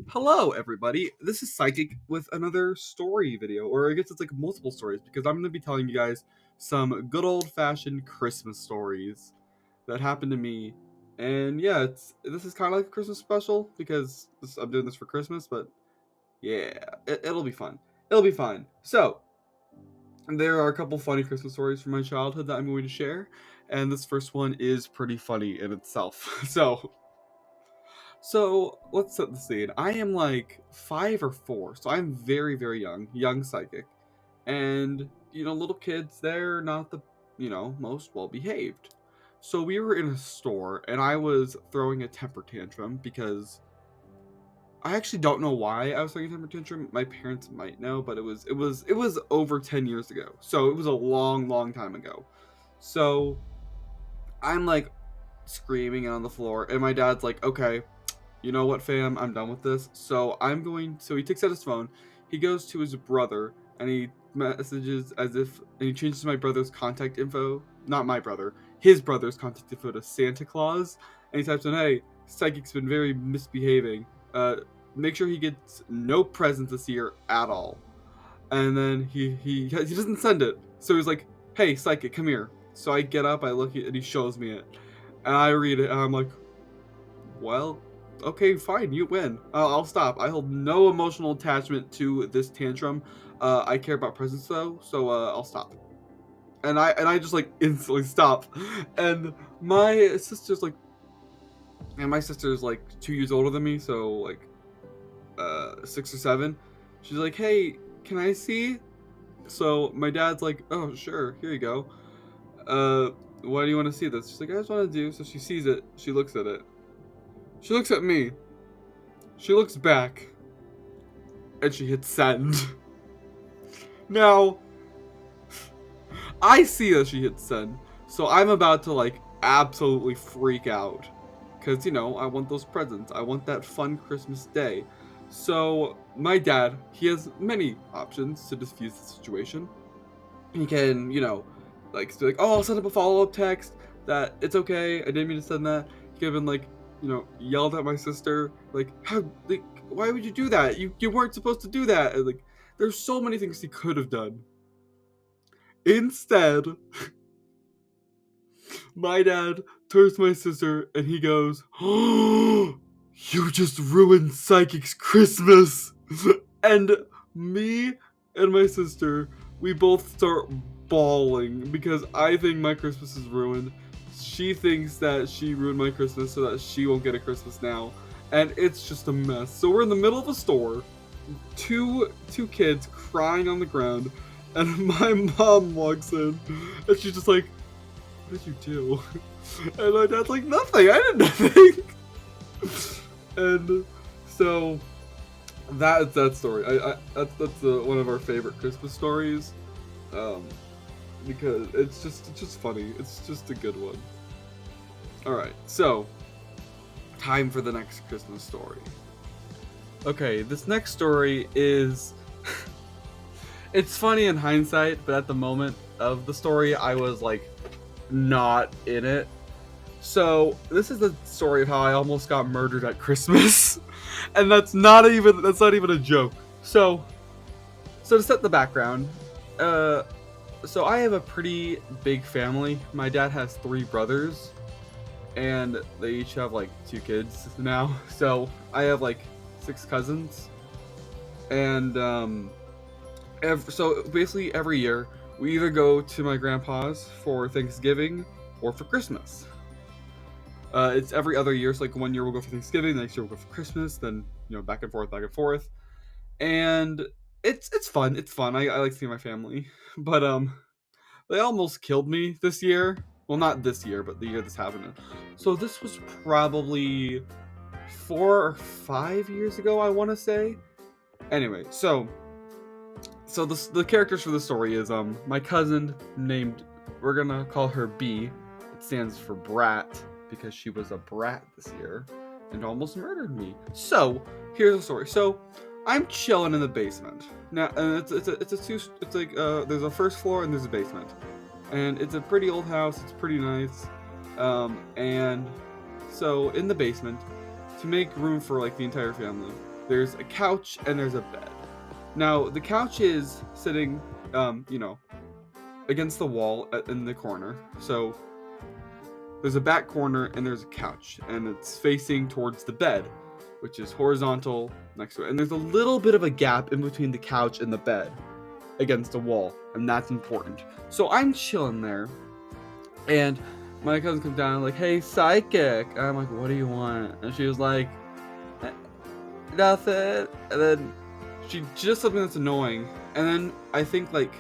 Hello, everybody. This is Psychic with another story video, or I guess it's like multiple stories because I'm going to be telling you guys some good old fashioned Christmas stories that happened to me. And yeah, this is kind of like a Christmas special because I'm doing this for Christmas, but yeah, it'll be fun. It'll be fine. So, there are a couple funny Christmas stories from my childhood that I'm going to share, and this first one is pretty funny in itself. So let's set the scene. I am like 5 or 4, so I'm very, very young psychic. And, little kids, they're not the, most well behaved. So we were in a store, and I was throwing a temper tantrum because I actually don't know why I was throwing a temper tantrum. My parents might know, but it was over 10 years ago. So it was a long, long time ago. So I'm like screaming on the floor, and my dad's like, okay, you know what, fam, I'm done with this. So he takes out his phone, he goes to his brother, and he messages and he changes my brother's contact info, not my brother, his brother's contact info to Santa Claus, and he types in, hey, Psychic's been very misbehaving. Make sure he gets no presents this year at all. And then he doesn't send it. So he's like, hey, Psychic, come here. So I get up, I look at it, and he shows me it. And I read it, and I'm like, well, okay, fine, you win. I'll stop. I hold no emotional attachment to this tantrum. I care about presents though, so I'll stop. And I just like instantly stop. And my sister's like, and my sister's like 2 years older than me, so like 6 or 7. She's like, hey, can I see? So my dad's like, oh sure, here you go. Why do you want to see this? She's like, I just want to do. So she sees it. She looks at it. She looks at me. She looks back. And she hits send. Now, I see that she hits send, so I'm about to like absolutely freak out. Because, I want those presents. I want that fun Christmas day. So, my dad, he has many options to diffuse the situation. He can, like, be like, oh, I'll send up a follow up text that it's okay, I didn't mean to send that. He could have been like, yelled at my sister, like, why would you do that? You weren't supposed to do that. And, like, there's so many things he could have done. Instead, my dad turns to my sister and he goes, oh, you just ruined Psychic's Christmas. And me and my sister, we both start bawling because I think my Christmas is ruined. She thinks that she ruined my Christmas so that she won't get a Christmas now. And it's just a mess. So we're in the middle of a store, two kids crying on the ground, and my mom walks in and she's just like, what did you do? And my dad's like, nothing, I did nothing. And so that's that story. That's one of our favorite Christmas stories, because it's just funny. It's just a good one. All right, so time for the next Christmas story. Okay, this next story is it's funny in hindsight, but at the moment of the story, I was like not in it. So this is the story of how I almost got murdered at Christmas, and that's not even a joke. So to set the background, so I have a pretty big family. My dad has 3 brothers, and they each have like 2 kids now. So I have like 6 cousins, and so basically every year we either go to my grandpa's for Thanksgiving or for Christmas. It's every other year. So like one year we'll go for Thanksgiving, the next year we'll go for Christmas. Then back and forth, and it's fun. It's fun. I like seeing my family, but they almost killed me this year. Well, not this year, but the year this happened. So this was probably 4 or 5 years ago, I want to say. Anyway, so the characters for the story is my cousin named, we're gonna call her B. It stands for brat because she was a brat this year and almost murdered me. So here's the story. So I'm chilling in the basement now, and it's like there's a first floor and there's a basement, and it's a pretty old house. It's pretty nice, and so in the basement, to make room for like the entire family, there's a couch and there's a bed. Now the couch is sitting, you know, against the wall in the corner. So there's a back corner and there's a couch, and it's facing towards the bed, which is horizontal next to it. And there's a little bit of a gap in between the couch and the bed against the wall, and that's important. So I'm chilling there, and my cousin comes down like, "Hey, psychic." And I'm like, "What do you want?" And she was like, "Nothing." And then she just something that's annoying. And then I think like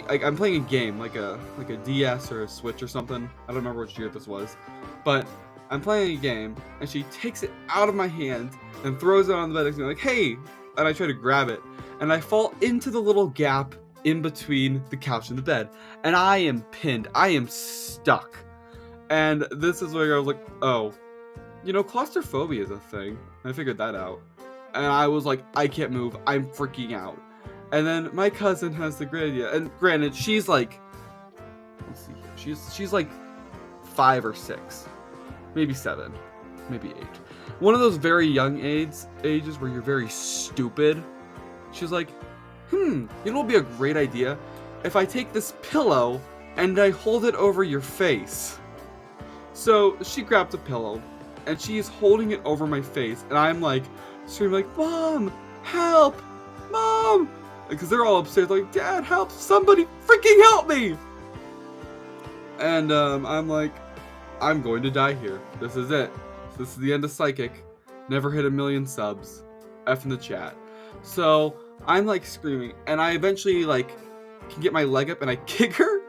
I'm playing a game, like a DS or a Switch or something. I don't remember which year this was, but I'm playing a game, and she takes it out of my hand and throws it on the bed next to me, like, "Hey!" And I try to grab it, and I fall into the little gap in between the couch and the bed, and I am pinned. I am stuck. And this is where I was like, oh, you know, claustrophobia is a thing. I figured that out. And I was like, I can't move. I'm freaking out. And then my cousin has the great idea. And granted, she's like, let's see here. She's like 5 or 6, maybe 7, maybe 8. One of those very young ages where you're very stupid. She's like, you know what would be a great idea? If I take this pillow and I hold it over your face. So she grabs a pillow and she's holding it over my face, and I'm like screaming like, "Mom, help! Mom!" Because they're all upstairs like, "Dad, help! Somebody freaking help me!" And I'm like, I'm going to die here. This is it. This is the end of Psychic. Never hit 1,000,000 subs. F in the chat. So I'm like screaming, and I eventually like can get my leg up and I kick her.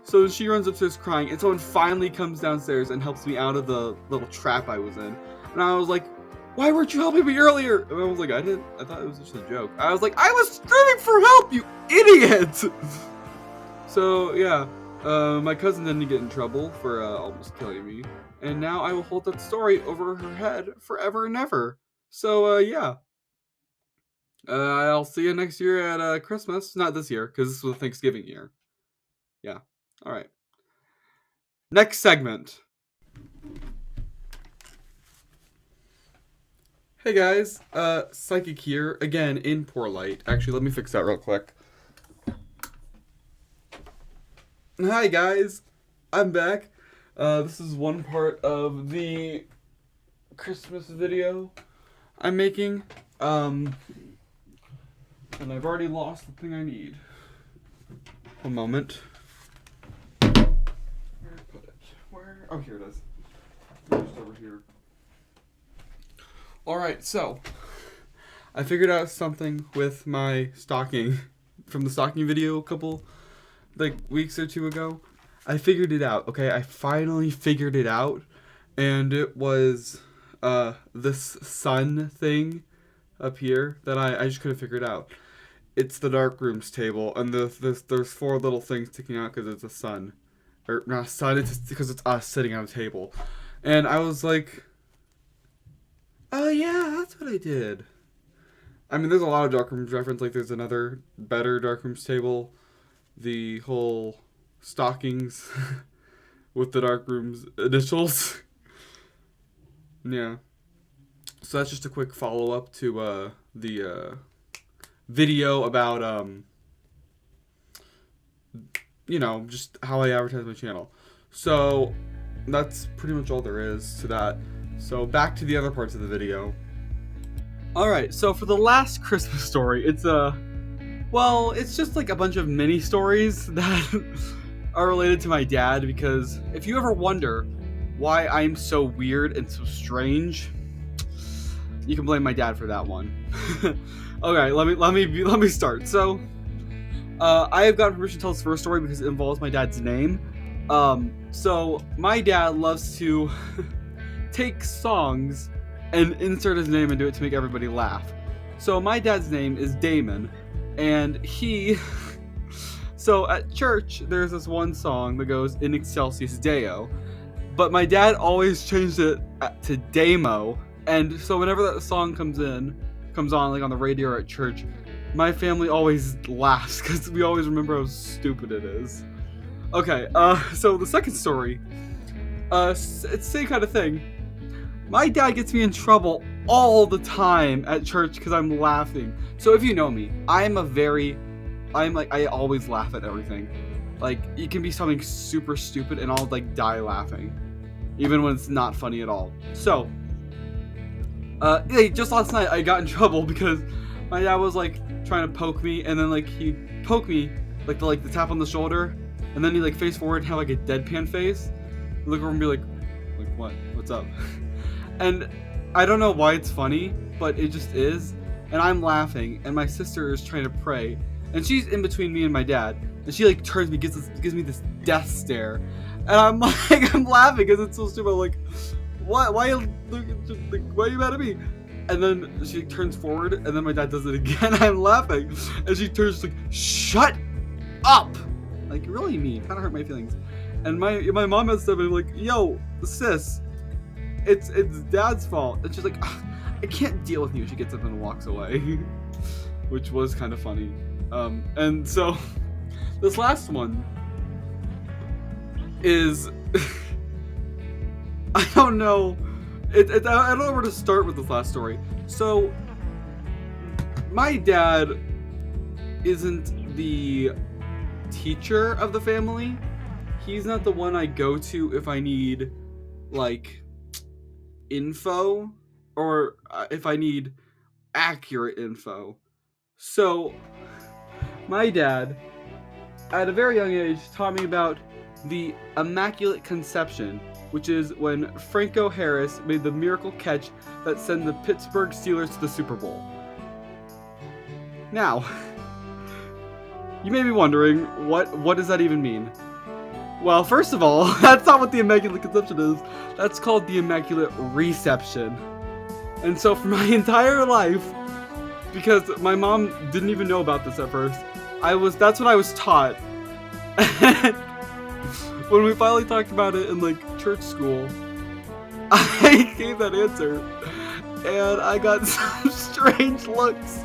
So she runs upstairs crying, and someone finally comes downstairs and helps me out of the little trap I was in. And I was like, "Why weren't you helping me earlier?" And I was like, I thought it was just a joke. I was like, "I was screaming for help, you idiot!" So yeah, my cousin didn't get in trouble for almost killing me. And now I will hold that story over her head forever and ever. So yeah. I'll see you next year at Christmas. Not this year, because this was a Thanksgiving year. Yeah. Alright. Next segment. Hey guys, Psychic here, again, in poor light. Actually, let me fix that real quick. Hi guys, I'm back. This is one part of the Christmas video I'm making. And I've already lost the thing I need. One moment. Where did I put it? Where? Oh, here it is. Just over here. Alright, so I figured out something with my stocking from the stocking video a couple like weeks or two ago. I figured it out, okay? I finally figured it out, and it was this sun thing up here that I just couldn't figure it out. It's the dark rooms table, and there's 4 little things sticking out because it's a sun. Or not a sun, it's because it's us sitting on a table. And I was like, oh yeah, that's what I did. I mean, there's a lot of dark rooms reference, like there's another better dark rooms table. The whole stockings with the dark rooms initials. Yeah. So that's just a quick follow-up to the video about you know, just how I advertise my channel. So that's pretty much all there is to that. So back to the other parts of the video. Alright, so for the last Christmas story, it's well, it's just like a bunch of mini stories that are related to my dad, because if you ever wonder why I'm so weird and so strange, you can blame my dad for that one. Okay, let me start. So, I have gotten permission to tell this first story because it involves my dad's name. So my dad loves to take songs and insert his name into it to make everybody laugh. So my dad's name is Damon, and he so at church there's this one song that goes In Excelsis Deo, but my dad always changed it to Damo, and so whenever that song comes on like on the radio or at church, my family always laughs because we always remember how stupid it is. Okay, so the second story, it's the same kind of thing. My dad gets me in trouble all the time at church because I'm laughing. So if you know me, I always laugh at everything. Like, it can be something super stupid and I'll like die laughing, even when it's not funny at all. So, just last night I got in trouble because my dad was like trying to poke me, and then like he poked me like the tap on the shoulder, and then he like face forward and have like a deadpan face, look over and be like what's up? And I don't know why it's funny, but it just is. And I'm laughing, and my sister is trying to pray, and she's in between me and my dad, and she like turns me, gives me this death stare, and I'm like, I'm laughing because it's so stupid. I'm like, what? Why are you mad at me? And then she turns forward, and then my dad does it again. I'm laughing, and she turns like, shut up! Like, really mean, kind of hurt my feelings. And my mom has said, like, yo, sis, it's dad's fault. And she's like, I can't deal with you. She gets up and walks away, which was kind of funny. And so this last one is I don't know. I don't know where to start with this last story. So my dad isn't the teacher of the family. He's not the one I go to if I need like info, or if I need accurate info. So my dad, at a very young age, taught me about the Immaculate Conception, which is when Franco Harris made the miracle catch that sent the Pittsburgh Steelers to the Super Bowl. Now, you may be wondering, what does that even mean? Well, first of all, that's not what the Immaculate Conception is. That's called the Immaculate Reception. And so for my entire life, because my mom didn't even know about this at first, that's what I was taught. And when we finally talked about it in like church school, I gave that answer, and I got some strange looks.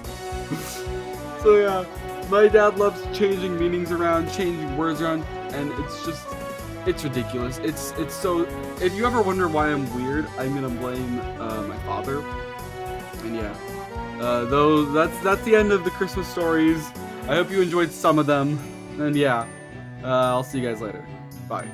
So yeah, my dad loves changing meanings around, changing words around, and it's ridiculous. It's so, if you ever wonder why I'm weird, I'm gonna blame my father. And yeah, that's the end of the Christmas stories. I hope you enjoyed some of them, and yeah, I'll see you guys later. Bye.